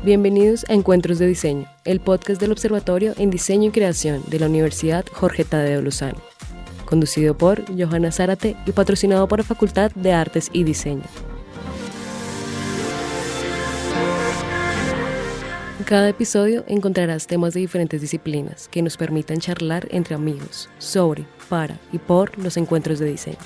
Bienvenidos a Encuentros de Diseño, el podcast del Observatorio en Diseño y Creación de la Universidad Jorge Tadeo Lozano, conducido por Johanna Zárate y patrocinado por la Facultad de Artes y Diseño. En cada episodio encontrarás temas de diferentes disciplinas que nos permitan charlar entre amigos sobre, para y por los encuentros de diseño.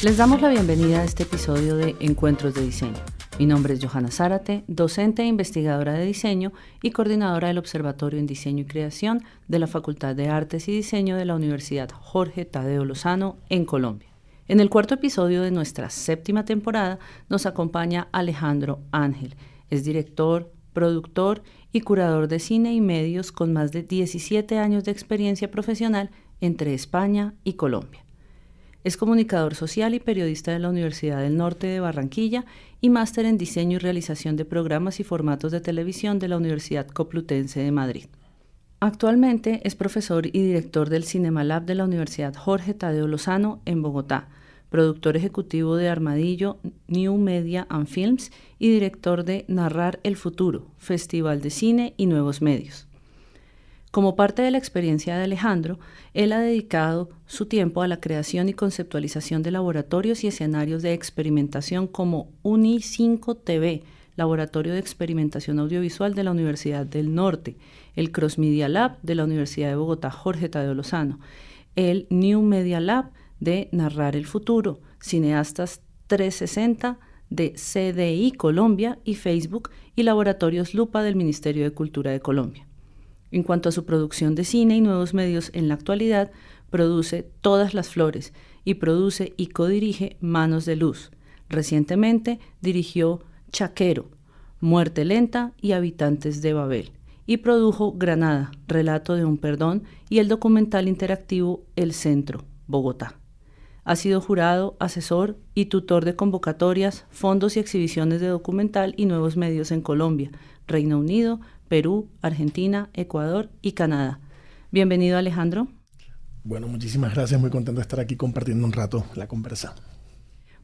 Les damos la bienvenida a este episodio de Encuentros de Diseño. Mi nombre es Johanna Zárate, docente e investigadora de diseño y coordinadora del Observatorio en Diseño y Creación de la Facultad de Artes y Diseño de la Universidad Jorge Tadeo Lozano en Colombia. En el cuarto episodio de nuestra séptima temporada nos acompaña Alejandro Ángel. Es director, productor y curador de cine y medios con más de 17 años de experiencia profesional entre España y Colombia. Es comunicador social y periodista de la Universidad del Norte de Barranquilla y máster en diseño y realización de programas y formatos de televisión de la Universidad Complutense de Madrid. Actualmente es profesor y director del Cinema Lab de la Universidad Jorge Tadeo Lozano en Bogotá, productor ejecutivo de Armadillo New Media and Films y director de Narrar el Futuro, Festival de Cine y Nuevos Medios. Como parte de la experiencia de Alejandro, él ha dedicado su tiempo a la creación y conceptualización de laboratorios y escenarios de experimentación como Uni5 TV, Laboratorio de Experimentación Audiovisual de la Universidad del Norte, el Cross Media Lab de la Universidad de Bogotá Jorge Tadeo Lozano, el New Media Lab de Narrar el Futuro, Cineastas 360 de CDI Colombia y Facebook y Laboratorios Lupa del Ministerio de Cultura de Colombia. En cuanto a su producción de cine y nuevos medios en la actualidad, produce Todas las Flores y produce y codirige Manos de Luz. Recientemente dirigió Chaquero, Muerte Lenta y Habitantes de Babel y produjo Granada, Relato de un Perdón y el documental interactivo El Centro, Bogotá. Ha sido jurado, asesor y tutor de convocatorias, fondos y exhibiciones de documental y nuevos medios en Colombia, Reino Unido, Perú, Argentina, Ecuador y Canadá. Bienvenido, Alejandro. Bueno, muchísimas gracias. Muy contento de estar aquí compartiendo un rato la conversa.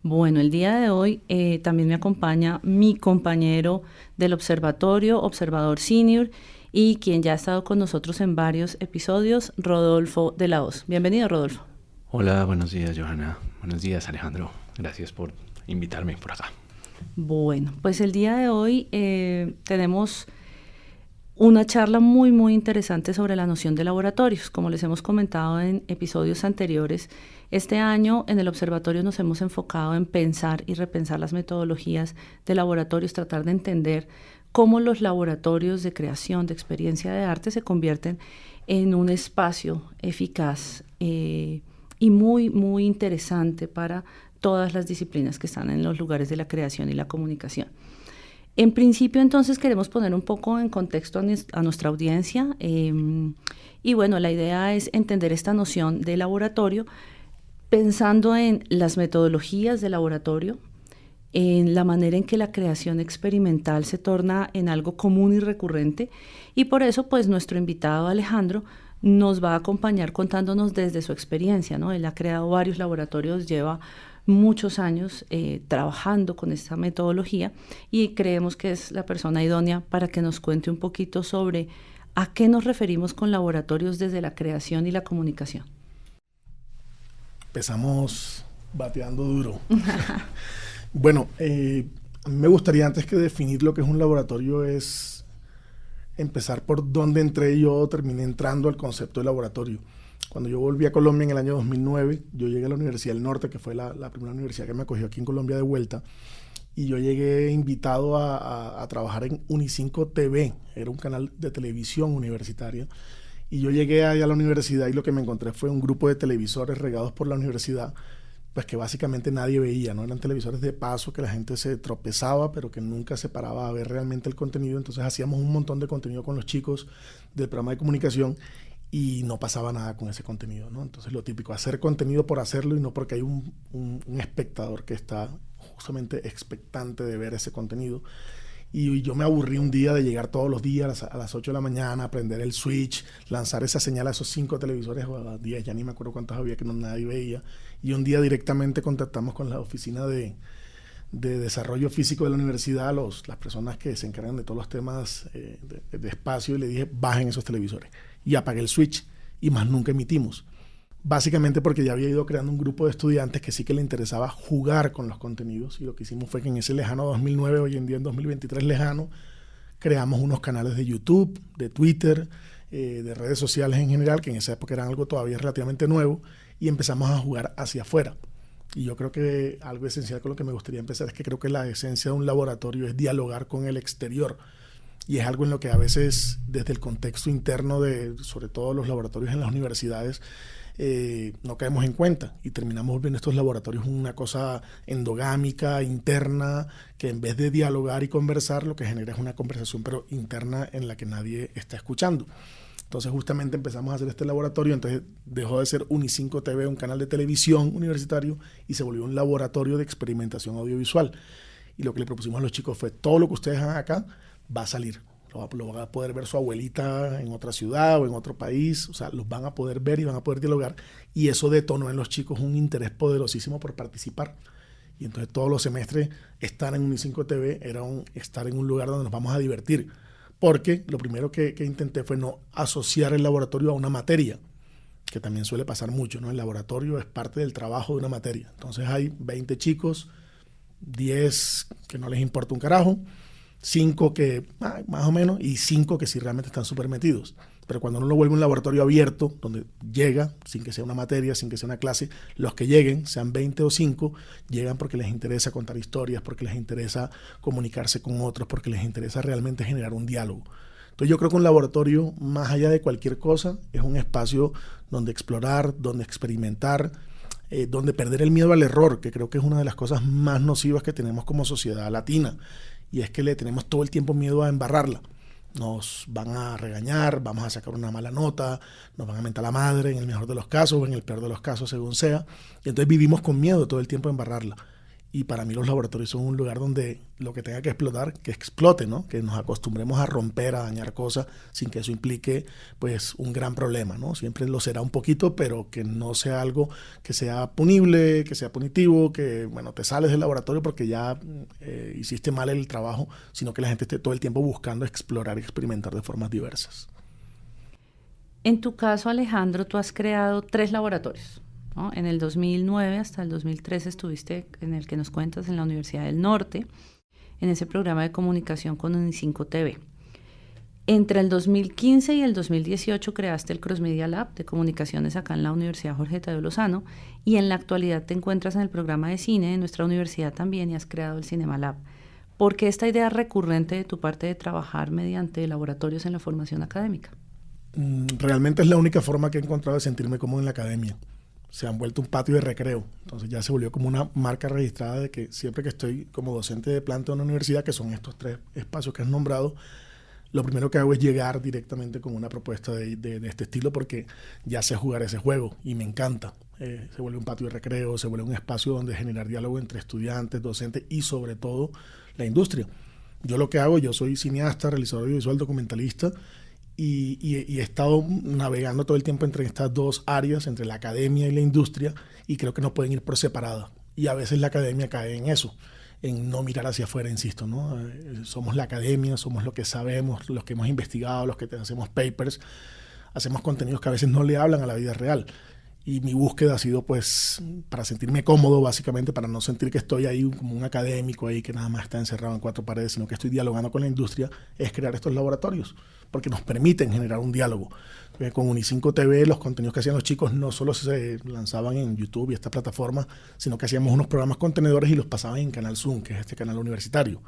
Bueno, el día de hoy también me acompaña mi compañero del observatorio, observador senior, y quien ya ha estado con nosotros en varios episodios, Rodolfo de la Hoz. Bienvenido, Rodolfo. Hola, buenos días, Johanna. Buenos días, Alejandro. Gracias por invitarme por acá. Bueno, pues el día de hoy tenemos una charla muy interesante sobre la noción de laboratorios. Como les hemos comentado en episodios anteriores, este año en el observatorio nos hemos enfocado en pensar y repensar las metodologías de laboratorios, tratar de entender cómo los laboratorios de creación, de experiencia de arte se convierten en un espacio eficaz y muy interesante para todas las disciplinas que están en los lugares de la creación y la comunicación. En principio, entonces, queremos poner un poco en contexto a nuestra audiencia y bueno, la idea es entender esta noción de laboratorio pensando en las metodologías de laboratorio, en la manera en que la creación experimental se torna en algo común y recurrente, y por eso, pues, nuestro invitado Alejandro nos va a acompañar contándonos desde su experiencia, ¿no? Él ha creado varios laboratorios, lleva muchos años trabajando con esta metodología y creemos que es la persona idónea para que nos cuente un poquito sobre a qué nos referimos con laboratorios desde la creación y la comunicación. Empezamos bateando duro. Bueno, me gustaría antes que definir lo que es un laboratorio es empezar por dónde entré yo, terminé entrando al concepto de laboratorio. Cuando yo volví a Colombia en el año 2009, yo llegué a la Universidad del Norte, que fue la primera universidad que me acogió aquí en Colombia de vuelta, y yo llegué invitado a trabajar en Uni5 TV, era un canal de televisión universitaria, y yo llegué allá a la universidad y lo que me encontré fue un grupo de televisores regados por la universidad, pues que básicamente nadie veía, ¿no? Eran televisores de paso que la gente se tropezaba, pero que nunca se paraba a ver realmente el contenido. Entonces hacíamos un montón de contenido con los chicos del programa de comunicación y no pasaba nada con ese contenido, ¿no? Entonces lo típico, hacer contenido por hacerlo y no porque hay un espectador que está justamente expectante de ver ese contenido. Y yo me aburrí un día de llegar todos los días a las 8 de la mañana, prender el switch, lanzar esa señal a esos 5 televisores o a las 10, ya ni me acuerdo cuántos había que nadie veía. Y un día directamente contactamos con la oficina de de desarrollo físico de la universidad, las personas que se encargan de todos los temas de espacio, y le dije, bajen esos televisores. Y apagué el switch y más nunca emitimos. Básicamente porque ya había ido creando un grupo de estudiantes que sí que le interesaba jugar con los contenidos, y lo que hicimos fue que en ese lejano 2009, hoy en día en 2023 lejano, creamos unos canales de YouTube, de Twitter, de redes sociales en general, que en esa época eran algo todavía relativamente nuevo, y empezamos a jugar hacia afuera. Y yo creo que algo esencial con lo que me gustaría empezar es que creo que la esencia de un laboratorio es dialogar con el exterior. Y es algo en lo que a veces, desde el contexto interno de, sobre todo los laboratorios en las universidades, no caemos en cuenta, y terminamos viendo estos laboratorios una cosa endogámica, interna, que en vez de dialogar y conversar, lo que genera es una conversación pero interna en la que nadie está escuchando. Entonces justamente empezamos a hacer este laboratorio, entonces dejó de ser Uni5 TV, un canal de televisión universitario, y se volvió un laboratorio de experimentación audiovisual. Y lo que le propusimos a los chicos fue, todo lo que ustedes hagan acá va a salir. Lo van a poder ver su abuelita en otra ciudad o en otro país, o sea, los van a poder ver y van a poder dialogar, y eso detonó en los chicos un interés poderosísimo por participar. Y entonces todos los semestres estar en Uni5 TV era estar en un lugar donde nos vamos a divertir, porque lo primero que intenté fue no asociar el laboratorio a una materia, que también suele pasar mucho, ¿no? El laboratorio es parte del trabajo de una materia. Entonces hay 20 chicos, 10 que no les importa un carajo, 5 que más o menos, y 5 que sí realmente están súper metidos. Pero cuando uno lo vuelve un laboratorio abierto, donde llega, sin que sea una materia, sin que sea una clase, los que lleguen, sean 20 o 5, llegan porque les interesa contar historias, porque les interesa comunicarse con otros, porque les interesa realmente generar un diálogo. Entonces yo creo que un laboratorio, más allá de cualquier cosa, es un espacio donde explorar, donde experimentar, donde perder el miedo al error, que creo que es una de las cosas más nocivas que tenemos como sociedad latina. Y es que le tenemos todo el tiempo miedo a embarrarla. Nos van a regañar, vamos a sacar una mala nota, nos van a mentar la madre en el mejor de los casos o en el peor de los casos, según sea. Y entonces vivimos con miedo todo el tiempo a embarrarla. Y para mí los laboratorios son un lugar donde lo que tenga que explotar, que explote, ¿no? Que nos acostumbremos a romper, a dañar cosas, sin que eso implique pues un gran problema, ¿no? Siempre lo será un poquito, pero que no sea algo que sea punible, que sea punitivo, que, bueno, te sales del laboratorio porque ya hiciste mal el trabajo, sino que la gente esté todo el tiempo buscando explorar y experimentar de formas diversas. En tu caso, Alejandro, tú has creado 3 laboratorios, ¿no? En el 2009 hasta el 2013 estuviste, en el que nos cuentas, en la Universidad del Norte, en ese programa de comunicación con Uni5 TV. Entre el 2015 y el 2018 creaste el Cross Media Lab de comunicaciones acá en la Universidad Jorge Tadeo Lozano, y en la actualidad te encuentras en el programa de cine de nuestra universidad también, y has creado el Cinema Lab. ¿Por qué esta idea recurrente de tu parte de trabajar mediante laboratorios en la formación académica? Realmente es la única forma que he encontrado de sentirme cómodo en la academia. Se han vuelto un patio de recreo, entonces ya se volvió como una marca registrada de que siempre que estoy como docente de planta en una universidad, que son estos 3 espacios que has nombrado, lo primero que hago es llegar directamente con una propuesta de este estilo, porque ya sé jugar ese juego y me encanta. Se vuelve un patio de recreo, se vuelve un espacio donde generar diálogo entre estudiantes, docentes y sobre todo la industria. Yo lo que hago, yo soy cineasta, realizador audiovisual, documentalista, y he estado navegando todo el tiempo entre estas 2 áreas, entre la academia y la industria, y creo que no pueden ir por separada. Y a veces la academia cae en eso, en no mirar hacia afuera, insisto, ¿no? Somos la academia, somos lo que sabemos, los que hemos investigado, los que hacemos papers, hacemos contenidos que a veces no le hablan a la vida real. Y mi búsqueda ha sido pues para sentirme cómodo, básicamente, para no sentir que estoy ahí como un académico ahí que nada más está encerrado en 4 paredes, sino que estoy dialogando con la industria, es crear estos laboratorios, porque nos permiten generar un diálogo. Con Uni5 TV los contenidos que hacían los chicos no solo se lanzaban en YouTube y esta plataforma, sino que hacíamos unos programas contenedores y los pasaban en Canal Zoom, que es este canal universitario.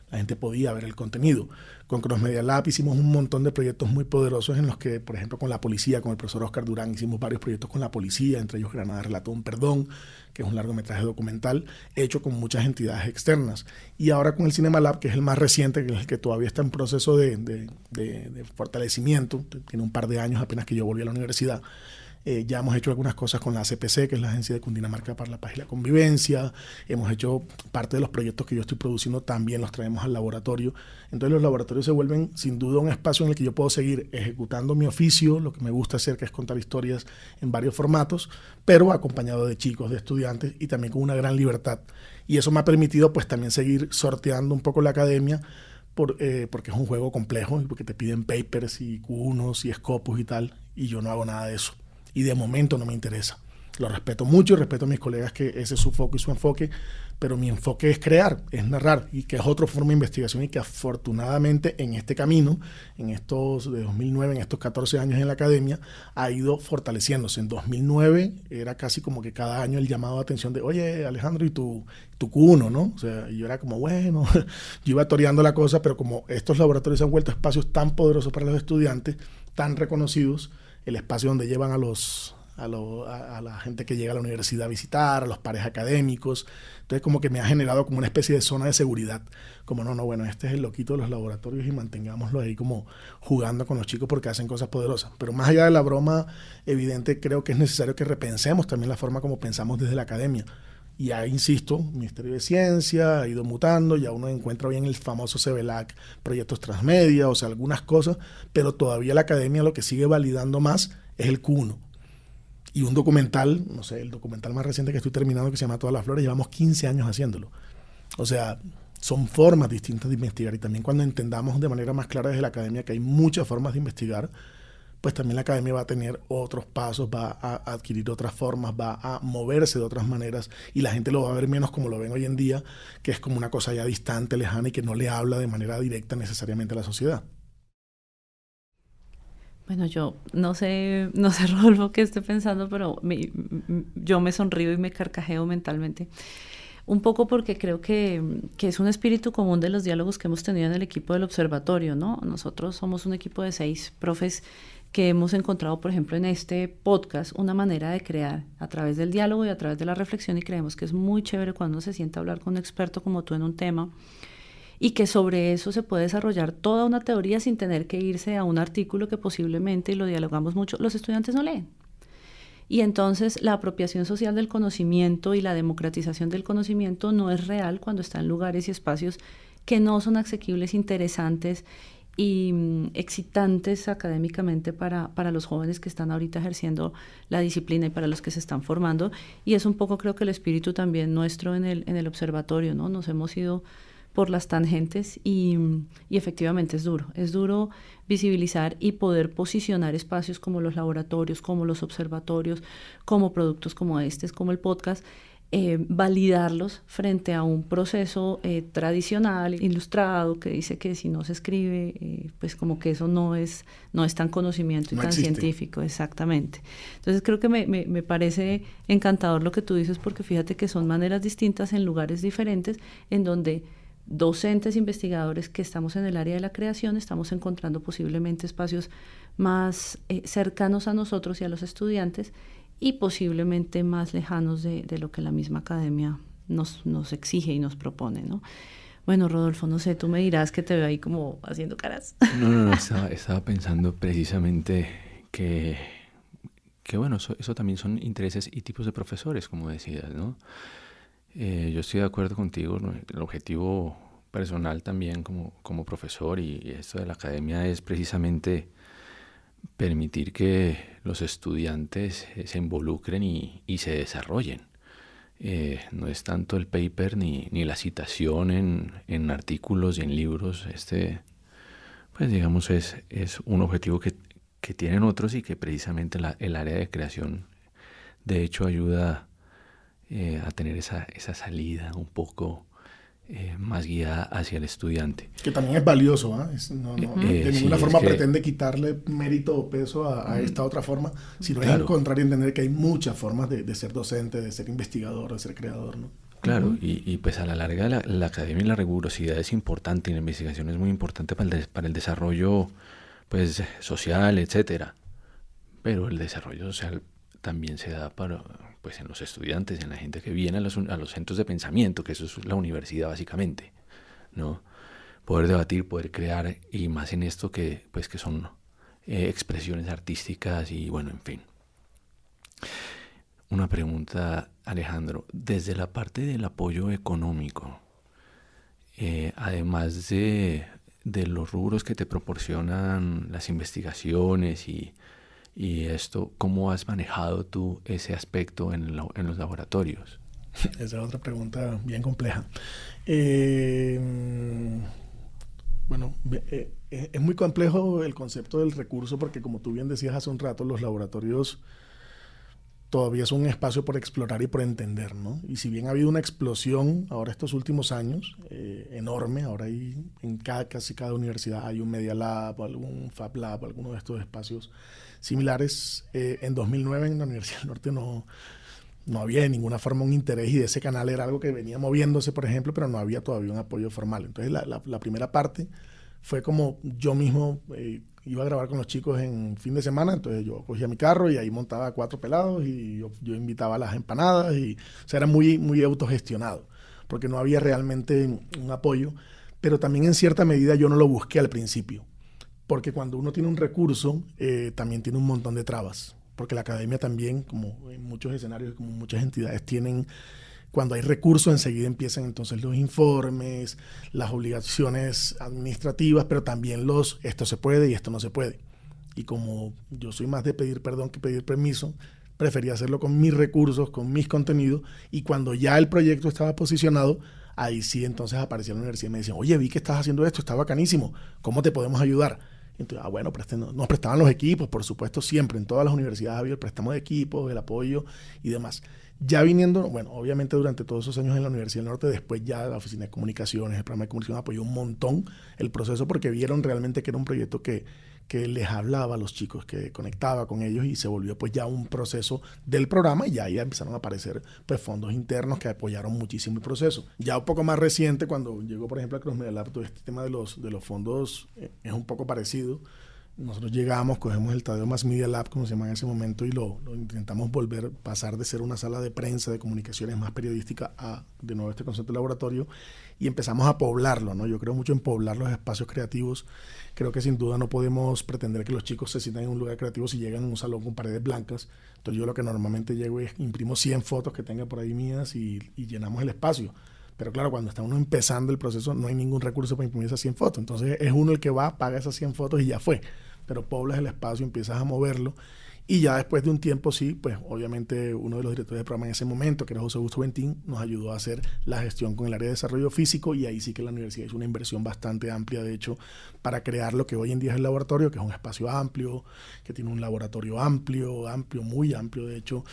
La gente podía ver el contenido. Con Cross Media Lab hicimos un montón de proyectos muy poderosos en los que, por ejemplo, con la policía, con el profesor Oscar Durán, hicimos varios proyectos con la policía, entre ellos Granada Relató un Perdón, que es un largometraje documental hecho con muchas entidades externas. Y ahora con el Cinema Lab, que es el más reciente, que es el que todavía está en proceso de fortalecimiento, tiene un par de años apenas que yo volví a la universidad, Ya hemos hecho algunas cosas con la ACPC, que es la Agencia de Cundinamarca para la Paz y la Convivencia. Hemos hecho parte de los proyectos que yo estoy produciendo, también los traemos al laboratorio. Entonces los laboratorios se vuelven sin duda un espacio en el que yo puedo seguir ejecutando mi oficio, lo que me gusta hacer, que es contar historias en varios formatos, pero acompañado de chicos, de estudiantes y también con una gran libertad. Y eso me ha permitido pues también seguir sorteando un poco la academia, porque es un juego complejo, porque te piden papers y Q1s y Scopus y tal, y yo no hago nada de eso. Y de momento no me interesa. Lo respeto mucho y respeto a mis colegas que ese es su foco y su enfoque, pero mi enfoque es crear, es narrar, y que es otra forma de investigación y que afortunadamente en este camino, en estos de 2009, en estos 14 años en la academia, ha ido fortaleciéndose. En 2009 era casi como que cada año el llamado de atención de, oye Alejandro, ¿y tu Q1, no? O sea, y yo era como, bueno, yo iba toreando la cosa, pero como estos laboratorios se han vuelto espacios tan poderosos para los estudiantes, tan reconocidos, el espacio donde llevan a la gente que llega a la universidad a visitar, a los pares académicos. Entonces como que me ha generado como una especie de zona de seguridad. Como bueno, este es el loquito de los laboratorios y mantengámoslo ahí como jugando con los chicos porque hacen cosas poderosas. Pero más allá de la broma evidente, creo que es necesario que repensemos también la forma como pensamos desde la academia. Y ahí, insisto, Ministerio de Ciencia ha ido mutando, ya uno encuentra hoy en el famoso CBLAC proyectos transmedia, o sea, algunas cosas, pero todavía la academia lo que sigue validando más es el Q1. Y un documental, no sé, el documental más reciente que estoy terminando, que se llama Todas las Flores, llevamos 15 años haciéndolo. O sea, son formas distintas de investigar, y también cuando entendamos de manera más clara desde la academia que hay muchas formas de investigar, pues también la academia va a tener otros pasos, va a adquirir otras formas, va a moverse de otras maneras, y la gente lo va a ver menos como lo ven hoy en día, que es como una cosa ya distante, lejana y que no le habla de manera directa necesariamente a la sociedad. Bueno, yo no sé, Rodolfo, qué esté pensando, pero yo me sonrío y me carcajeo mentalmente. Un poco porque creo que es un espíritu común de los diálogos que hemos tenido en el equipo del observatorio, ¿no? Nosotros somos un equipo de 6 profes que hemos encontrado, por ejemplo, en este podcast, una manera de crear a través del diálogo y a través de la reflexión, y creemos que es muy chévere cuando uno se sienta a hablar con un experto como tú en un tema, y que sobre eso se puede desarrollar toda una teoría sin tener que irse a un artículo que posiblemente, y lo dialogamos mucho, los estudiantes no leen. Y entonces la apropiación social del conocimiento y la democratización del conocimiento no es real cuando está en lugares y espacios que no son asequibles, interesantes y excitantes académicamente para los jóvenes que están ahorita ejerciendo la disciplina y para los que se están formando. Y es un poco, creo que el espíritu también nuestro en el observatorio, ¿no? Nos hemos ido por las tangentes y efectivamente es duro visibilizar y poder posicionar espacios como los laboratorios, como los observatorios, como productos como este, como el podcast, validarlos frente a un proceso tradicional, ilustrado, que dice que si no se escribe, pues como que eso no es tan conocimiento y no tan existe. científico, exactamente. Entonces creo que me parece encantador lo que tú dices, porque fíjate que son maneras distintas en lugares diferentes, en donde docentes, investigadores que estamos en el área de la creación, estamos encontrando posiblemente espacios más cercanos a nosotros y a los estudiantes, y posiblemente más lejanos de lo que la misma academia nos exige y nos propone, ¿no? Bueno, Rodolfo, no sé, tú me dirás, que te veo ahí como haciendo caras. No, estaba pensando precisamente que bueno, eso también son intereses y tipos de profesores, como decías, ¿no? Yo estoy de acuerdo contigo, ¿no? El objetivo personal también como profesor y esto de la academia es precisamente permitir que los estudiantes se involucren y se desarrollen. No es tanto el paper ni la citación en artículos y en libros. Pues digamos, es un objetivo que tienen otros, y que precisamente el área de creación de hecho ayuda a tener esa salida un poco más guiada hacia el estudiante. Que también es valioso, ¿eh? De ninguna sí, forma pretende quitarle mérito o peso a esta otra forma, sino es encontrar y entender que hay muchas formas de ser docente, de ser investigador, de ser creador, ¿no? Claro, y pues a la larga la academia y la rigurosidad es importante, y la investigación es muy importante para el desarrollo pues social, etcétera. Pero el desarrollo social también se da pues en los estudiantes, en la gente que viene a los centros de pensamiento, que eso es la universidad básicamente, ¿no? Poder debatir, poder crear, y más en esto que son expresiones artísticas y bueno, en fin. una pregunta, Alejandro. Desde la parte del apoyo económico, además de los rubros que te proporcionan las investigaciones y esto, ¿cómo has manejado tú ese aspecto en los laboratorios? Esa es otra pregunta bien compleja. Bueno, es muy complejo el concepto del recurso porque, como tú bien decías hace un rato, los laboratorios todavía son un espacio por explorar y por entender, ¿no? Y si bien ha habido una explosión ahora estos últimos años, enorme, ahora hay en casi cada universidad hay un Media Lab, algún Fab Lab, alguno de estos espacios similares. En 2009 en la Universidad del Norte no había de ninguna forma un interés, y de ese canal era algo que venía moviéndose, por ejemplo, pero no había todavía un apoyo formal. Entonces la primera parte fue como yo mismo iba a grabar con los chicos en fin de semana, entonces yo cogía mi carro y ahí montaba 4 pelados y yo invitaba a las empanadas, o sea, era muy, muy autogestionado, porque no había realmente un apoyo, pero también en cierta medida yo no lo busqué al principio, porque cuando uno tiene un recurso, también tiene un montón de trabas, porque la academia también, como en muchos escenarios, como muchas entidades tienen, cuando hay recursos enseguida empiezan entonces los informes, las obligaciones administrativas, pero también esto se puede y esto no se puede. Y como yo soy más de pedir perdón que pedir permiso, prefería hacerlo con mis recursos, con mis contenidos, y cuando ya el proyecto estaba posicionado, ahí sí entonces aparecía la universidad y me decían, oye, vi que estás haciendo esto, está bacanísimo, ¿cómo te podemos ayudar? Entonces, bueno, nos prestaban los equipos, por supuesto, siempre, en todas las universidades había el préstamo de equipos, el apoyo y demás. Ya viniendo, bueno, obviamente durante todos esos años en la Universidad del Norte, después ya la Oficina de Comunicaciones, el programa de comunicación apoyó un montón el proceso porque vieron realmente que era un proyecto que les hablaba a los chicos, que conectaba con ellos, y se volvió pues ya un proceso del programa, y ya ahí empezaron a aparecer pues fondos internos que apoyaron muchísimo el proceso. Ya un poco más reciente, cuando llegó por ejemplo a Cross Media Lab, todo este tema de los fondos es un poco parecido. Nosotros llegamos, cogemos el Tadeo Mass Media Lab, como se llama en ese momento, y lo intentamos pasar de ser una sala de prensa, de comunicaciones más periodística, a de nuevo este concepto de laboratorio, y empezamos a poblarlo, ¿no? Yo creo mucho en poblar los espacios creativos. Creo que sin duda no podemos pretender que los chicos se sientan en un lugar creativo si llegan a un salón con paredes blancas. Entonces yo lo que normalmente llego es imprimo 100 fotos que tenga por ahí mías y llenamos el espacio. Pero claro, cuando está uno empezando el proceso no hay ningún recurso para imprimir esas 100 fotos. Entonces es uno el que va, paga esas 100 fotos y ya fue. Pero poblas el espacio, empiezas a moverlo, y ya después de un tiempo sí, pues obviamente uno de los directores del programa en ese momento, que era José Augusto Bentín, nos ayudó a hacer la gestión con el área de desarrollo físico, y ahí sí que la universidad hizo una inversión bastante amplia, de hecho, para crear lo que hoy en día es el laboratorio, que es un espacio amplio, que tiene un laboratorio amplio, muy amplio, de hecho,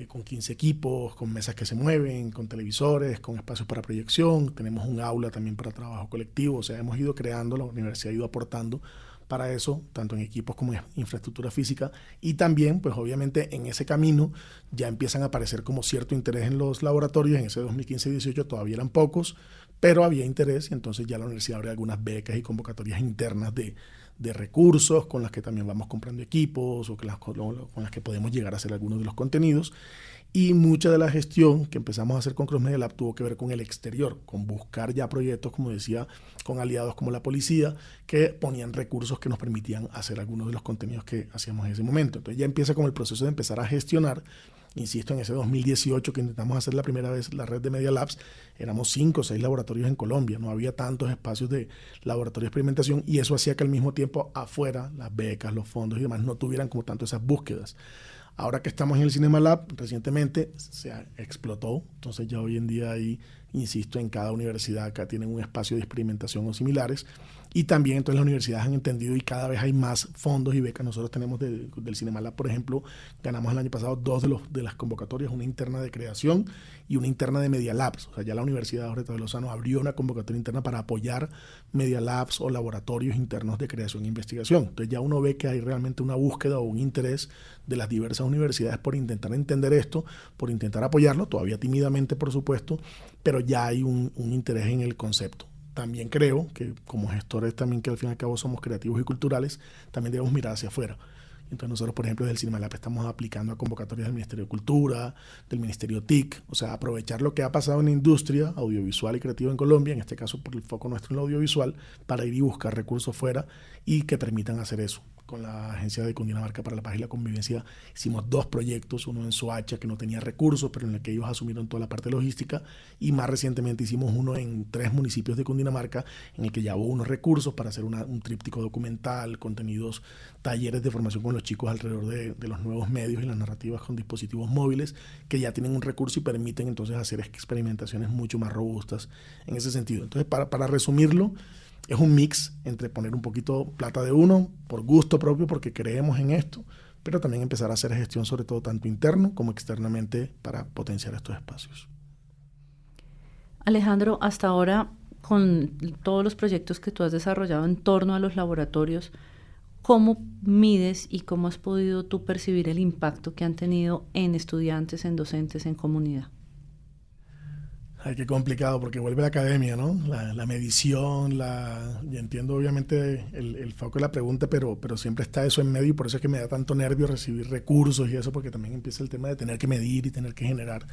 con 15 equipos, con mesas que se mueven, con televisores, con espacios para proyección, tenemos un aula también para trabajo colectivo, o sea, hemos ido creando, la universidad ha ido aportando para eso, tanto en equipos como en infraestructura física, y también, pues obviamente en ese camino ya empiezan a aparecer como cierto interés en los laboratorios. En ese 2015 y 2018 todavía eran pocos, pero había interés, y entonces ya la universidad abre algunas becas y convocatorias internas de recursos, con las que también vamos comprando equipos, o con las que podemos llegar a hacer algunos de los contenidos. Y mucha de la gestión que empezamos a hacer con Cross Media Lab tuvo que ver con el exterior, con buscar ya proyectos, como decía, con aliados como la policía, que ponían recursos que nos permitían hacer algunos de los contenidos que hacíamos en ese momento. Entonces ya empieza con el proceso de empezar a gestionar. Insisto, en ese 2018 que intentamos hacer la primera vez la red de Media Labs, éramos 5 o 6 laboratorios en Colombia, no había tantos espacios de laboratorio de experimentación, y eso hacía que al mismo tiempo afuera las becas, los fondos y demás no tuvieran como tanto esas búsquedas. Ahora que estamos en el Cinema Lab, recientemente se explotó, entonces ya hoy en día ahí, insisto, en cada universidad acá tienen un espacio de experimentación o similares, y también entonces las universidades han entendido y cada vez hay más fondos y becas. Nosotros tenemos del Cinema Lab, por ejemplo, ganamos el año pasado 2 de las convocatorias, una interna de creación y una interna de Media Labs. O sea, ya la Universidad Jorge Tadeo Lozano abrió una convocatoria interna para apoyar Media Labs o laboratorios internos de creación e investigación. Entonces ya uno ve que hay realmente una búsqueda o un interés de las diversas universidades por intentar entender esto, por intentar apoyarlo, todavía tímidamente por supuesto, pero ya hay un interés en el concepto. También creo que como gestores también, que al fin y al cabo somos creativos y culturales, también debemos mirar hacia afuera. Entonces nosotros, por ejemplo, desde el Cinema Lab estamos aplicando a convocatorias del Ministerio de Cultura, del Ministerio TIC, o sea, aprovechar lo que ha pasado en la industria audiovisual y creativa en Colombia, en este caso por el foco nuestro en lo audiovisual, para ir y buscar recursos fuera y que permitan hacer eso. con la agencia de Cundinamarca para la Paz y la Convivencia, hicimos 2 proyectos, uno en Soacha que no tenía recursos, pero en el que ellos asumieron toda la parte logística, y más recientemente hicimos uno en 3 municipios de Cundinamarca, en el que ya hubo unos recursos para hacer un tríptico documental, contenidos, talleres de formación con los chicos alrededor de los nuevos medios y las narrativas con dispositivos móviles, que ya tienen un recurso y permiten entonces hacer experimentaciones mucho más robustas en ese sentido. Entonces, para resumirlo, es un mix entre poner un poquito plata de uno por gusto propio porque creemos en esto, pero también empezar a hacer gestión sobre todo tanto interno como externamente para potenciar estos espacios. Alejandro, hasta ahora, con todos los proyectos que tú has desarrollado en torno a los laboratorios, ¿cómo mides y cómo has podido tú percibir el impacto que han tenido en estudiantes, en docentes, en comunidad? Ay, qué complicado, porque vuelve la academia, ¿no? La medición, y entiendo obviamente el foco de la pregunta, pero siempre está eso en medio, y por eso es que me da tanto nervio recibir recursos y eso, porque también empieza el tema de tener que medir y tener que generar.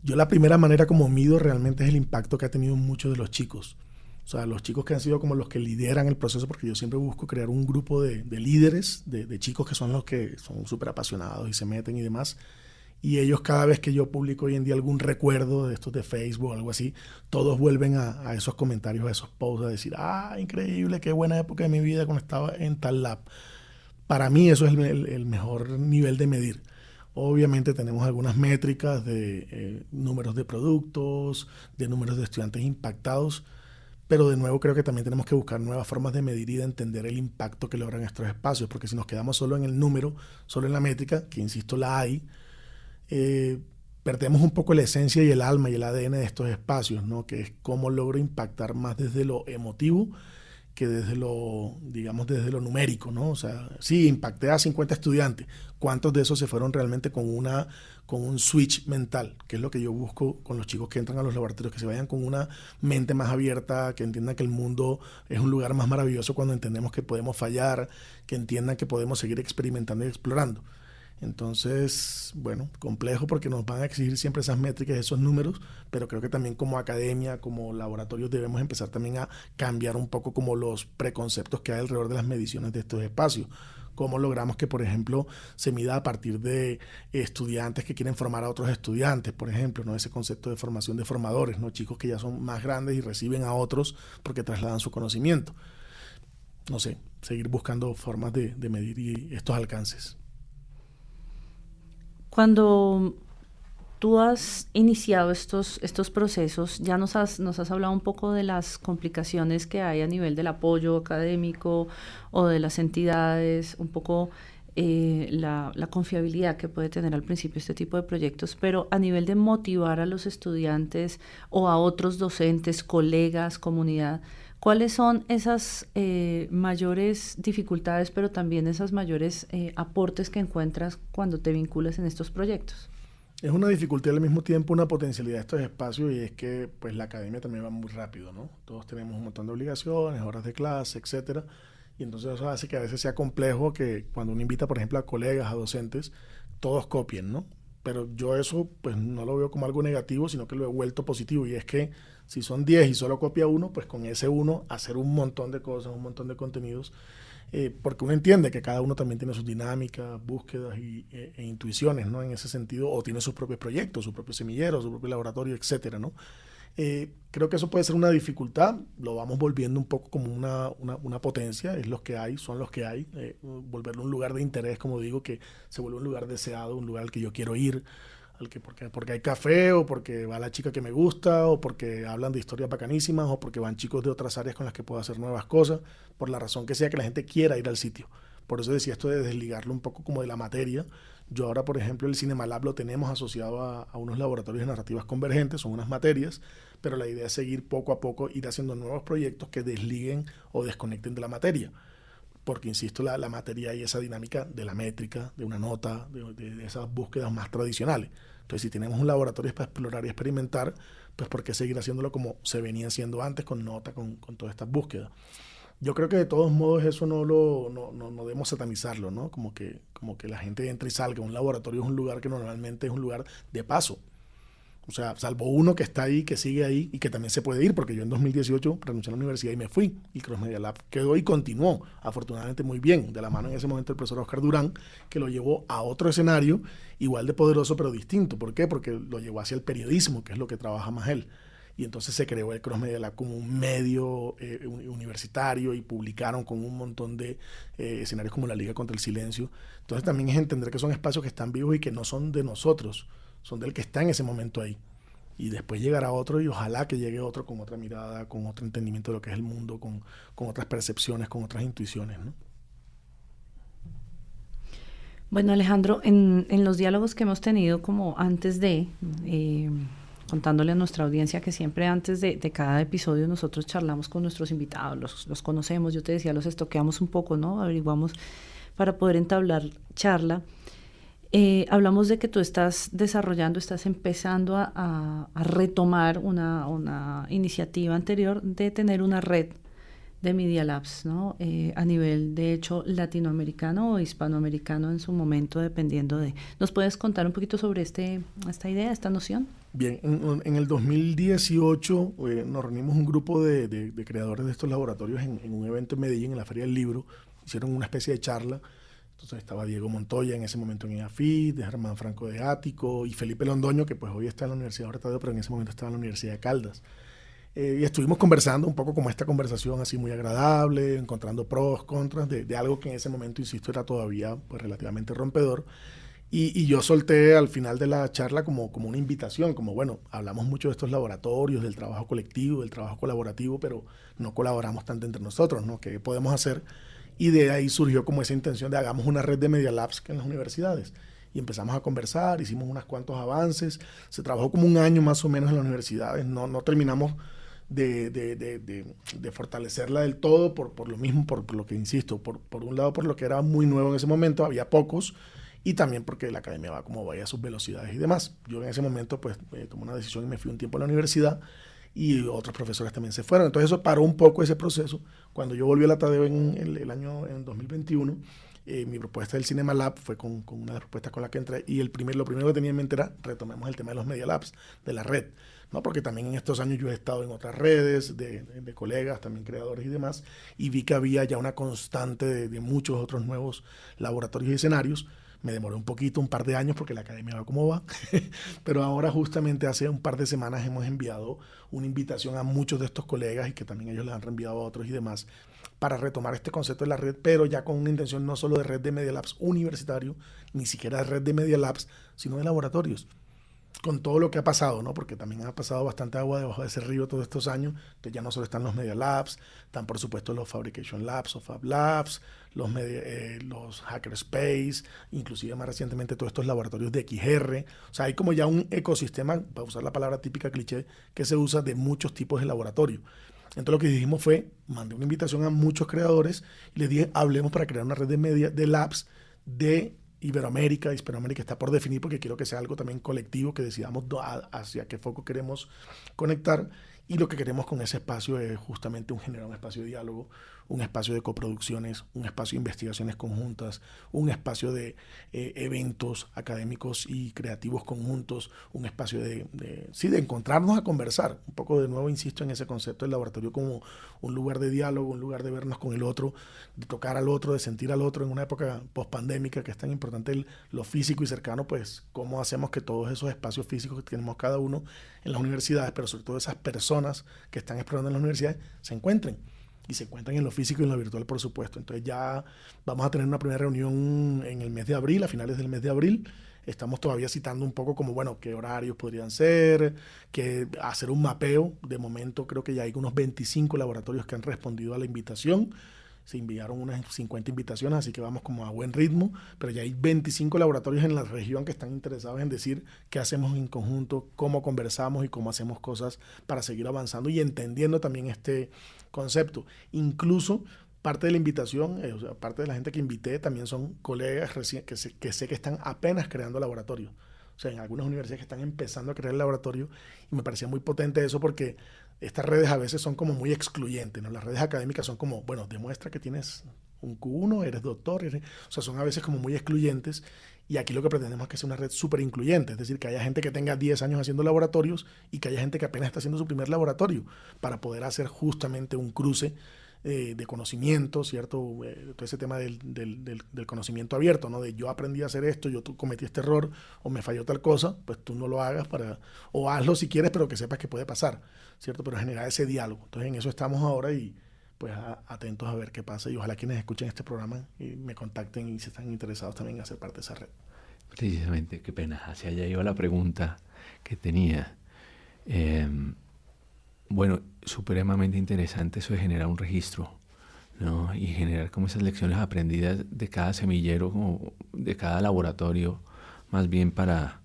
Yo la primera manera como mido realmente es el impacto que ha tenido muchos de los chicos. O sea, los chicos que han sido como los que lideran el proceso, porque yo siempre busco crear un grupo de líderes, de chicos que son los que son súper apasionados y se meten y demás. Y ellos, cada vez que yo publico hoy en día algún recuerdo de estos de Facebook o algo así, todos vuelven a esos comentarios, a esos posts, a decir, increíble, qué buena época de mi vida cuando estaba en tal lab. Para mí eso es el mejor nivel de medir. Obviamente tenemos algunas métricas de números de productos, de números de estudiantes impactados, pero de nuevo creo que también tenemos que buscar nuevas formas de medir y de entender el impacto que logran estos espacios, porque si nos quedamos solo en el número, solo en la métrica, que insisto la hay, perdemos un poco la esencia y el alma y el ADN de estos espacios, ¿no? Que es cómo logro impactar más desde lo emotivo que desde lo, digamos, desde lo numérico, ¿no? O sea, sí, impacté a 50 estudiantes. ¿Cuántos de esos se fueron realmente con un switch mental? Que es lo que yo busco con los chicos que entran a los laboratorios, que se vayan con una mente más abierta, que entiendan que el mundo es un lugar más maravilloso cuando entendemos que podemos fallar, que entiendan que podemos seguir experimentando y explorando. Entonces, bueno, complejo porque nos van a exigir siempre esas métricas, esos números, pero creo que también como academia, como laboratorios debemos empezar también a cambiar un poco como los preconceptos que hay alrededor de las mediciones de estos espacios. Cómo logramos que, por ejemplo, se mida a partir de estudiantes que quieren formar a otros estudiantes, por ejemplo, ¿no? Ese concepto de formación de formadores, ¿no? Chicos que ya son más grandes y reciben a otros porque trasladan su conocimiento. No sé, seguir buscando formas de medir estos alcances. Cuando tú has iniciado estos procesos, ya nos has hablado un poco de las complicaciones que hay a nivel del apoyo académico o de las entidades, un poco la confiabilidad que puede tener al principio este tipo de proyectos, pero a nivel de motivar a los estudiantes o a otros docentes, colegas, comunidad, ¿cuáles son esas mayores dificultades, pero también esas mayores aportes que encuentras cuando te vinculas en estos proyectos? Es una dificultad y al mismo tiempo una potencialidad de estos espacios, y es que pues la academia también va muy rápido, ¿no? Todos tenemos un montón de obligaciones, horas de clase, etcétera, y entonces eso hace que a veces sea complejo que cuando uno invita, por ejemplo, a colegas, a docentes, todos copien, ¿no? Pero yo eso pues no lo veo como algo negativo, sino que lo he vuelto positivo, y es que si son 10 y solo copia uno, pues con ese uno hacer un montón de cosas, un montón de contenidos, porque uno entiende que cada uno también tiene sus dinámicas, búsquedas e intuiciones, ¿no? En ese sentido, o tiene sus propios proyectos, su propio semillero, su propio laboratorio, etcétera, ¿no? Creo que eso puede ser una dificultad, lo vamos volviendo un poco como una potencia, es los que hay, son los que hay, volverlo un lugar de interés, como digo, que se vuelve un lugar deseado, un lugar al que yo quiero ir, porque hay café, o porque va la chica que me gusta, o porque hablan de historias bacanísimas, o porque van chicos de otras áreas con las que puedo hacer nuevas cosas, por la razón que sea que la gente quiera ir al sitio. Por eso decía esto de desligarlo un poco como de la materia. Yo ahora, por ejemplo, el Cinema Lab lo tenemos asociado a unos laboratorios de narrativas convergentes, son unas materias, pero la idea es seguir poco a poco, ir haciendo nuevos proyectos que desliguen o desconecten de la materia. Porque, insisto, la materia y esa dinámica de la métrica, de una nota, de esas búsquedas más tradicionales. Entonces, si tenemos un laboratorio para explorar y experimentar, pues ¿por qué seguir haciéndolo como se venía haciendo antes, con nota, con todas estas búsquedas? Yo creo que de todos modos eso no debemos satanizarlo, ¿no? Como que la gente entre y salga. Un laboratorio es un lugar que normalmente es un lugar de paso. O sea, salvo uno que está ahí, que sigue ahí y que también se puede ir, porque yo en 2018 renuncié a la universidad y me fui. Y Cross Media Lab quedó y continuó, afortunadamente muy bien, de la mano en ese momento del profesor Oscar Durán, que lo llevó a otro escenario igual de poderoso pero distinto. ¿Por qué? Porque lo llevó hacia el periodismo, que es lo que trabaja más él. Y entonces se creó el Cross Media Lab como un medio universitario y publicaron con un montón de escenarios como la Liga contra el Silencio. Entonces también es entender que son espacios que están vivos y que no son de nosotros, son del que está en ese momento ahí. Y después llegará otro y ojalá que llegue otro con otra mirada, con otro entendimiento de lo que es el mundo, con otras percepciones, con otras intuiciones, ¿no? Bueno, Alejandro, en los diálogos que hemos tenido como antes de, contándole a nuestra audiencia que siempre antes de cada episodio nosotros charlamos con nuestros invitados, los conocemos, yo te decía, los estoqueamos un poco, ¿no? Averiguamos para poder entablar charla. Hablamos de que tú estás empezando a retomar una iniciativa anterior de tener una red de Media Labs, ¿no? A nivel, de hecho, latinoamericano o hispanoamericano en su momento, dependiendo de... ¿Nos puedes contar un poquito sobre esta idea, esta noción? Bien, en el 2018 nos reunimos un grupo de creadores de estos laboratorios en un evento en Medellín, en la Feria del Libro. Hicieron una especie de charla. Entonces estaba Diego Montoya en ese momento en EAFIT, Germán Franco de Ático y Felipe Londoño, que pues hoy está en la Universidad Jorge Tadeo, pero en ese momento estaba en la Universidad de Caldas. Y estuvimos conversando un poco como esta conversación así muy agradable, encontrando pros, contras de algo que en ese momento, insisto, era todavía pues relativamente rompedor. Y yo solté al final de la charla como una invitación, como bueno, hablamos mucho de estos laboratorios, del trabajo colectivo, del trabajo colaborativo, pero no colaboramos tanto entre nosotros, ¿no? ¿Qué podemos hacer? Y de ahí surgió como esa intención de hagamos una red de Media Labs en las universidades. Y empezamos a conversar, hicimos unos cuantos avances, se trabajó como un año más o menos en las universidades, no terminamos de fortalecerla del todo por lo mismo, por lo que insisto, por un lado por lo que era muy nuevo en ese momento, había pocos, y también porque la academia va como vaya a sus velocidades y demás. Yo en ese momento pues tomé una decisión y me fui un tiempo a la universidad y otros profesores también se fueron. Entonces eso paró un poco ese proceso. Cuando yo volví a la Tadeo en el año en 2021, mi propuesta del Cinema Lab fue con una de las propuestas con las que entré y lo primero que tenía en mente era retomemos el tema de los Media Labs, de la red, ¿no? Porque también en estos años yo he estado en otras redes de colegas, también creadores y demás, y vi que había ya una constante de muchos otros nuevos laboratorios y escenarios. Me demoré un poquito, un par de años, porque la academia va como va, pero ahora justamente hace un par de semanas hemos enviado una invitación a muchos de estos colegas y que también ellos les han reenviado a otros y demás, para retomar este concepto de la red, pero ya con una intención no solo de red de Media Labs universitario, ni siquiera de red de Media Labs, sino de laboratorios. Con todo lo que ha pasado, ¿no? Porque también ha pasado bastante agua debajo de ese río todos estos años, que ya no solo están los Media Labs, están por supuesto los Fabrication Labs o Fab Labs, los Hackerspace, inclusive más recientemente todos estos laboratorios de XR. O sea, hay como ya un ecosistema, para usar la palabra típica cliché, que se usa de muchos tipos de laboratorio. Entonces lo que dijimos fue, mandé una invitación a muchos creadores y les dije, hablemos para crear una red de labs de Hispanoamérica está por definir porque quiero que sea algo también colectivo, que decidamos hacia qué foco queremos conectar, y lo que queremos con ese espacio es justamente generar un espacio de diálogo, un espacio de coproducciones, un espacio de investigaciones conjuntas, un espacio de eventos académicos y creativos conjuntos, un espacio de encontrarnos a conversar. Un poco de nuevo insisto en ese concepto del laboratorio como un lugar de diálogo, un lugar de vernos con el otro, de tocar al otro, de sentir al otro en una época pospandémica que es tan importante lo físico y cercano, pues cómo hacemos que todos esos espacios físicos que tenemos cada uno en las universidades, pero sobre todo esas personas que están explorando en las universidades, se encuentren. Y se encuentran en lo físico y en lo virtual, por supuesto. Entonces ya vamos a tener una primera reunión en el mes de abril, a finales del mes de abril. Estamos todavía citando un poco como, bueno, qué horarios podrían ser, hacer un mapeo. De momento creo que ya hay unos 25 laboratorios que han respondido a la invitación. Se enviaron unas 50 invitaciones, así que vamos como a buen ritmo, pero ya hay 25 laboratorios en la región que están interesados en decir qué hacemos en conjunto, cómo conversamos y cómo hacemos cosas para seguir avanzando y entendiendo también este concepto. Incluso parte de la invitación, o sea, parte de la gente que invité también son colegas que sé que están apenas creando laboratorios. O sea, en algunas universidades que están empezando a crear el laboratorio, y me parecía muy potente eso porque estas redes a veces son como muy excluyentes, ¿no? Las redes académicas son como, bueno, demuestra que tienes un Q1, eres doctor, o sea, son a veces como muy excluyentes. Y aquí lo que pretendemos es que sea una red súper incluyente, es decir, que haya gente que tenga 10 años haciendo laboratorios y que haya gente que apenas está haciendo su primer laboratorio para poder hacer justamente un cruce de conocimiento, ¿cierto? Todo ese tema del conocimiento abierto, ¿no? De yo aprendí a hacer esto, yo cometí este error o me falló tal cosa, pues tú no lo hagas o hazlo si quieres, pero que sepas que puede pasar, ¿cierto? Pero generar ese diálogo. Entonces en eso estamos ahora y pues atentos a ver qué pasa y ojalá quienes escuchen este programa me contacten y si están interesados también en hacer parte de esa red. Precisamente, qué pena, hacia allá iba la pregunta que tenía. Bueno, supremamente interesante eso de generar un registro, ¿no? Y generar como esas lecciones aprendidas de cada semillero, como de cada laboratorio, más bien para,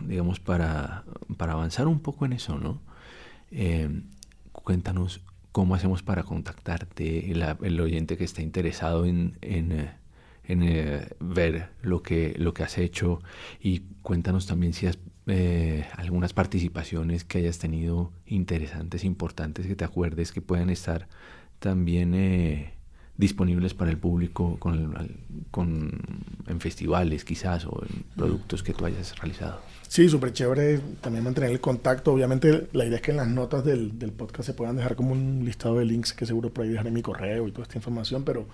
digamos, para avanzar un poco en eso, ¿no? Cuéntanos cómo hacemos para contactarte, el oyente que está interesado en ver lo que has hecho, y cuéntanos también si has algunas participaciones que hayas tenido interesantes, importantes, que te acuerdes que puedan estar también disponibles para el público en festivales quizás o en productos que tú hayas realizado. Sí, súper chévere también mantener el contacto. Obviamente la idea es que en las notas del podcast se puedan dejar como un listado de links que seguro por ahí dejaré mi correo y toda esta información, pero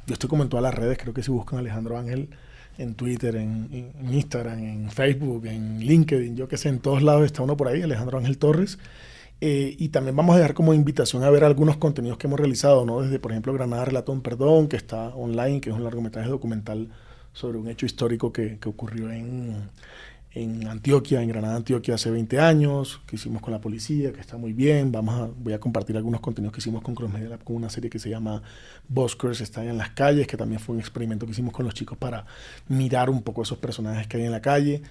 yo estoy como en todas las redes, creo que si buscan Alejandro Ángel en Twitter, en Instagram, en Facebook, en LinkedIn, yo que sé, en todos lados está uno por ahí, Alejandro Ángel Torres. Y también vamos a dejar como invitación a ver algunos contenidos que hemos realizado, ¿no? Desde, por ejemplo, Granada Relato un Perdón, que está online, que es un largometraje documental sobre un hecho histórico que ocurrió en Antioquia, en Granada, Antioquia, hace 20 años, que hicimos con la policía, que está muy bien. Voy a compartir algunos contenidos que hicimos con Cross Media Lab, con una serie que se llama Buskers, está en las calles, que también fue un experimento que hicimos con los chicos para mirar un poco esos personajes que hay en la calle.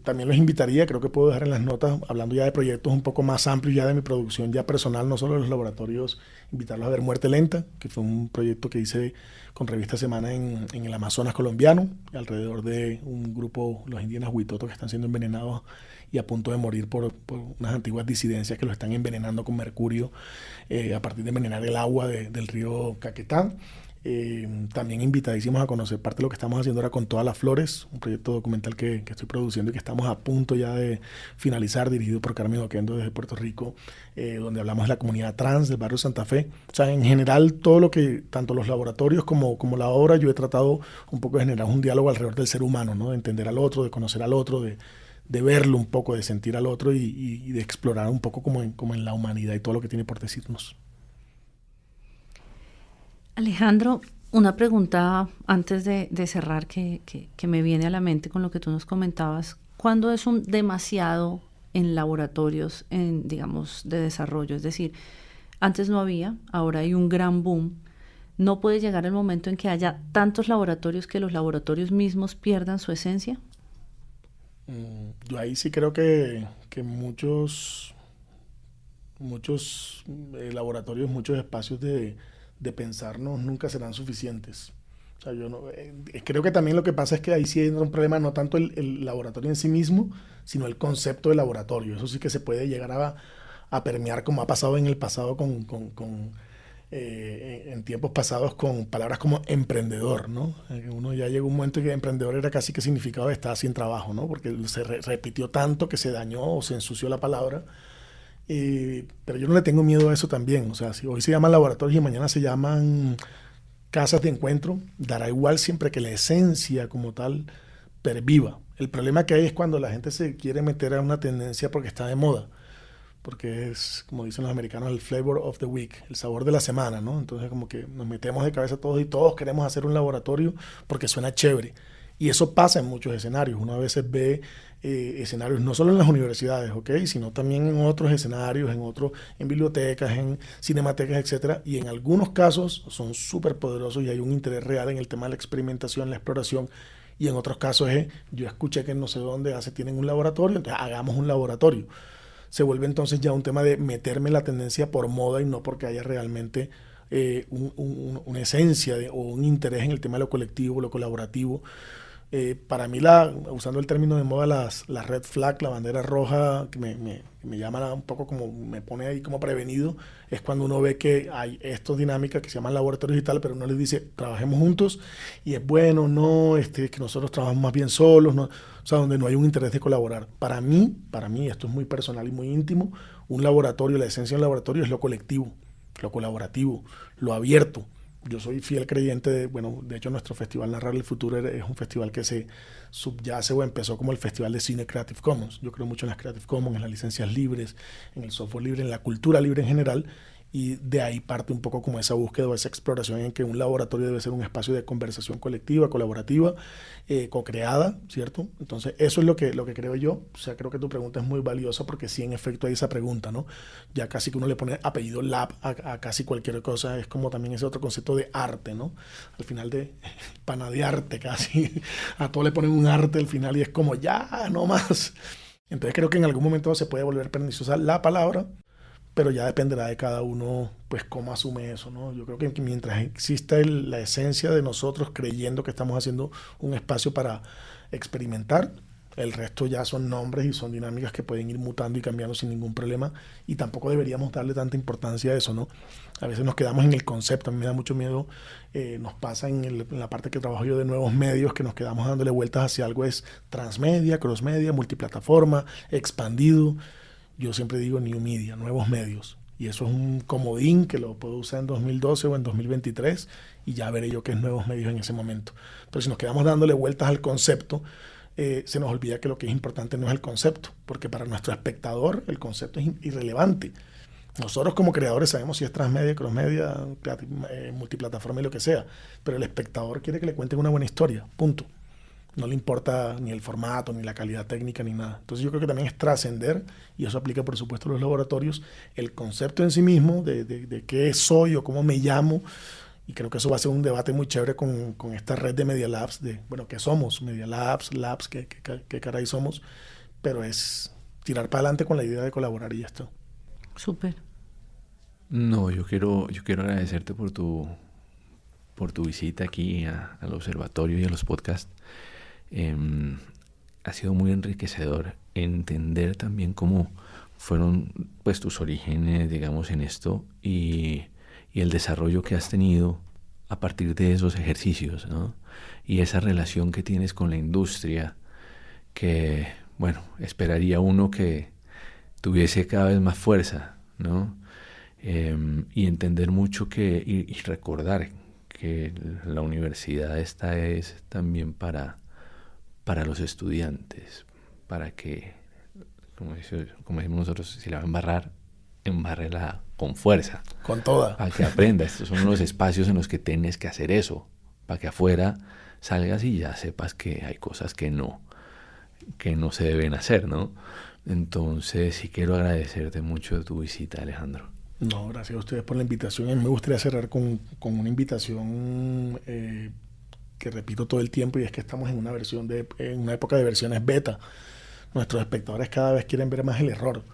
También los invitaría, creo que puedo dejar en las notas, hablando ya de proyectos un poco más amplios ya de mi producción ya personal, no solo de los laboratorios, invitarlos a ver Muerte Lenta, que fue un proyecto que hice con Revista Semana en el Amazonas colombiano, alrededor de un grupo, los indígenas Huitoto, que están siendo envenenados y a punto de morir por unas antiguas disidencias que los están envenenando con mercurio a partir de envenenar el agua del río Caquetá. También invitadísimos a conocer parte de lo que estamos haciendo ahora con Todas las Flores, un proyecto documental que estoy produciendo y que estamos a punto ya de finalizar, dirigido por Carmen Oquendo desde Puerto Rico, donde hablamos de la comunidad trans del barrio Santa Fe. O sea, en general, todo lo que, tanto los laboratorios como la obra, yo he tratado un poco de generar un diálogo alrededor del ser humano, ¿no? De entender al otro, de conocer al otro, de verlo un poco, de sentir al otro y de explorar un poco como en la humanidad y todo lo que tiene por decirnos. Alejandro, una pregunta antes de cerrar que me viene a la mente con lo que tú nos comentabas. ¿Cuándo es un demasiado en laboratorios, digamos, de desarrollo? Es decir, antes no había, ahora hay un gran boom. ¿No puede llegar el momento en que haya tantos laboratorios que los laboratorios mismos pierdan su esencia? Yo ahí sí creo que muchos laboratorios, muchos espacios de pensarnos nunca serán suficientes. O sea, yo no, creo que también lo que pasa es que ahí sí hay un problema, no tanto el laboratorio en sí mismo, sino el concepto de laboratorio. Eso sí que se puede llegar a permear, como ha pasado en el pasado en tiempos pasados con palabras como emprendedor, ¿no? Uno ya llegó un momento en que emprendedor era casi que significado de estar sin trabajo, ¿no? Porque se repitió tanto que se dañó o se ensució la palabra. Pero yo no le tengo miedo a eso también. O sea, si hoy se llaman laboratorios y mañana se llaman casas de encuentro, dará igual siempre que la esencia como tal perviva. El problema que hay es cuando la gente se quiere meter a una tendencia porque está de moda, porque es, como dicen los americanos, el flavor of the week, el sabor de la semana, ¿no? Entonces como que nos metemos de cabeza todos y todos queremos hacer un laboratorio porque suena chévere. Y eso pasa en muchos escenarios. Uno a veces ve escenarios no solo en las universidades, ¿ok? Sino también en otros escenarios, en bibliotecas, en cinematecas, etcétera. Y en algunos casos son súper poderosos y hay un interés real en el tema de la experimentación, la exploración. Y en otros casos yo escuché que en no sé dónde tienen un laboratorio, entonces hagamos un laboratorio. Se vuelve entonces ya un tema de meterme la tendencia por moda y no porque haya realmente una esencia o un interés en el tema de lo colectivo, lo colaborativo. Para mí, usando el término de moda, la red flag, la bandera roja, que me llama un poco como, me pone ahí como prevenido, es cuando uno ve que hay estas dinámicas que se llaman laboratorios y tal, pero uno les dice, trabajemos juntos, y es bueno, no, que nosotros trabajamos más bien solos, no, o sea, donde no hay un interés de colaborar. Para mí, esto es muy personal y muy íntimo, un laboratorio, la esencia de un laboratorio es lo colectivo, lo colaborativo, lo abierto. Yo soy fiel creyente de hecho nuestro festival Narrar el Futuro es un festival que se subyace o empezó como el festival de cine Creative Commons. Yo creo mucho en las Creative Commons, en las licencias libres, en el software libre, en la cultura libre en general, y de ahí parte un poco como esa búsqueda o esa exploración en que un laboratorio debe ser un espacio de conversación colectiva, colaborativa, co-creada, ¿cierto? Entonces eso es lo que creo yo. O sea, creo que tu pregunta es muy valiosa porque sí, en efecto hay esa pregunta, ¿no? Ya casi que uno le pone apellido lab a casi cualquier cosa, es como también ese otro concepto de arte, ¿no? Al final de pana de arte casi, a todo le ponen un arte al final y es como ya, no más. Entonces creo que en algún momento se puede volver perniciosa la palabra, pero ya dependerá de cada uno, pues, cómo asume eso, ¿no? Yo creo que mientras exista la esencia de nosotros creyendo que estamos haciendo un espacio para experimentar, el resto ya son nombres y son dinámicas que pueden ir mutando y cambiando sin ningún problema, y tampoco deberíamos darle tanta importancia a eso, ¿no? A veces nos quedamos en el concepto, a mí me da mucho miedo, nos pasa en la parte que trabajo yo de nuevos medios, que nos quedamos dándole vueltas hacia algo es transmedia, crossmedia, multiplataforma, expandido. Yo siempre digo new media, nuevos medios. Y eso es un comodín que lo puedo usar en 2012 o en 2023 y ya veré yo qué es nuevos medios en ese momento. Pero si nos quedamos dándole vueltas al concepto, se nos olvida que lo que es importante no es el concepto, porque para nuestro espectador el concepto es irrelevante. Nosotros como creadores sabemos si es transmedia, crossmedia, multiplataforma y lo que sea, pero el espectador quiere que le cuenten una buena historia, punto. No le importa ni el formato, ni la calidad técnica, ni nada. Entonces yo creo que también es trascender, y eso aplica por supuesto a los laboratorios, el concepto en sí mismo de qué soy o cómo me llamo, y creo que eso va a ser un debate muy chévere con esta red de Media Labs, ¿qué somos? Media Labs, ¿qué caray somos? Pero es tirar para adelante con la idea de colaborar y ya está. Súper. No, yo quiero agradecerte por tu visita aquí al observatorio y a los podcasts. Ha sido muy enriquecedor entender también cómo fueron pues tus orígenes, digamos, en esto y el desarrollo que has tenido a partir de esos ejercicios, ¿no? Y esa relación que tienes con la industria que, bueno, esperaría uno que tuviese cada vez más fuerza, ¿no? Y entender mucho y recordar que la universidad esta es también para los estudiantes, para que, como decimos nosotros, si la va a embarrar, embárrela con fuerza. Con toda. Para que aprenda. Estos son los espacios en los que tienes que hacer eso, para que afuera salgas y ya sepas que hay cosas que no se deben hacer, ¿no? Entonces sí quiero agradecerte mucho tu visita, Alejandro. No, gracias a ustedes por la invitación. A mí me gustaría cerrar con una invitación que repito todo el tiempo, y es que estamos en una época de versiones beta. Nuestros espectadores cada vez quieren ver más el error.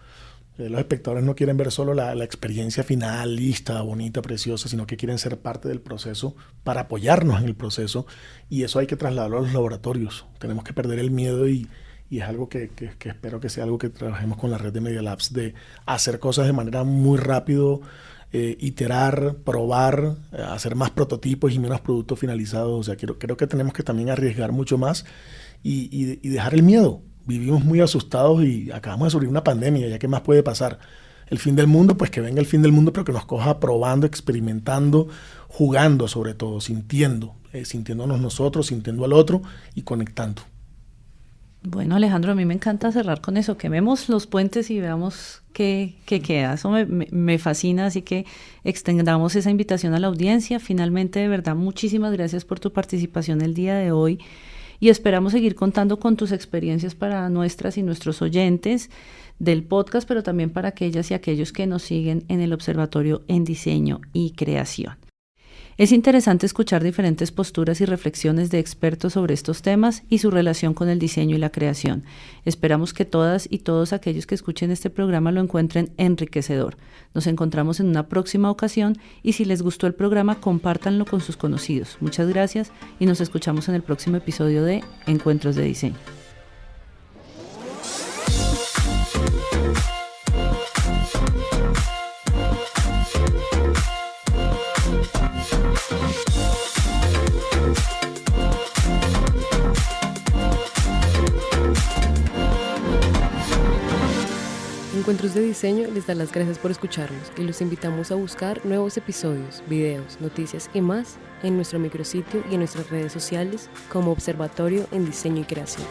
Los espectadores no quieren ver solo la experiencia final, lista, bonita, preciosa, sino que quieren ser parte del proceso para apoyarnos en el proceso, y eso hay que trasladarlo a los laboratorios. Tenemos que perder el miedo y es algo que espero que sea algo que trabajemos con la red de Media Labs, de hacer cosas de manera muy rápido, iterar, probar, hacer más prototipos y menos productos finalizados. O sea, creo que tenemos que también arriesgar mucho más y dejar el miedo. Vivimos muy asustados y acabamos de sufrir una pandemia, ¿ya qué más puede pasar? El fin del mundo, pues que venga el fin del mundo, pero que nos coja probando, experimentando, jugando sobre todo, sintiéndonos nosotros, sintiendo al otro y conectando. Bueno, Alejandro, a mí me encanta cerrar con eso, quememos los puentes y veamos qué queda. Eso me fascina, así que extendamos esa invitación a la audiencia. Finalmente, de verdad, muchísimas gracias por tu participación el día de hoy y esperamos seguir contando con tus experiencias para nuestras y nuestros oyentes del podcast, pero también para aquellas y aquellos que nos siguen en el Observatorio en Diseño y Creación. Es interesante escuchar diferentes posturas y reflexiones de expertos sobre estos temas y su relación con el diseño y la creación. Esperamos que todas y todos aquellos que escuchen este programa lo encuentren enriquecedor. Nos encontramos en una próxima ocasión y si les gustó el programa, compártanlo con sus conocidos. Muchas gracias y nos escuchamos en el próximo episodio de Encuentros de Diseño. Encuentros de Diseño les da las gracias por escucharnos y los invitamos a buscar nuevos episodios, videos, noticias y más en nuestro micrositio y en nuestras redes sociales como Observatorio en Diseño y Creación.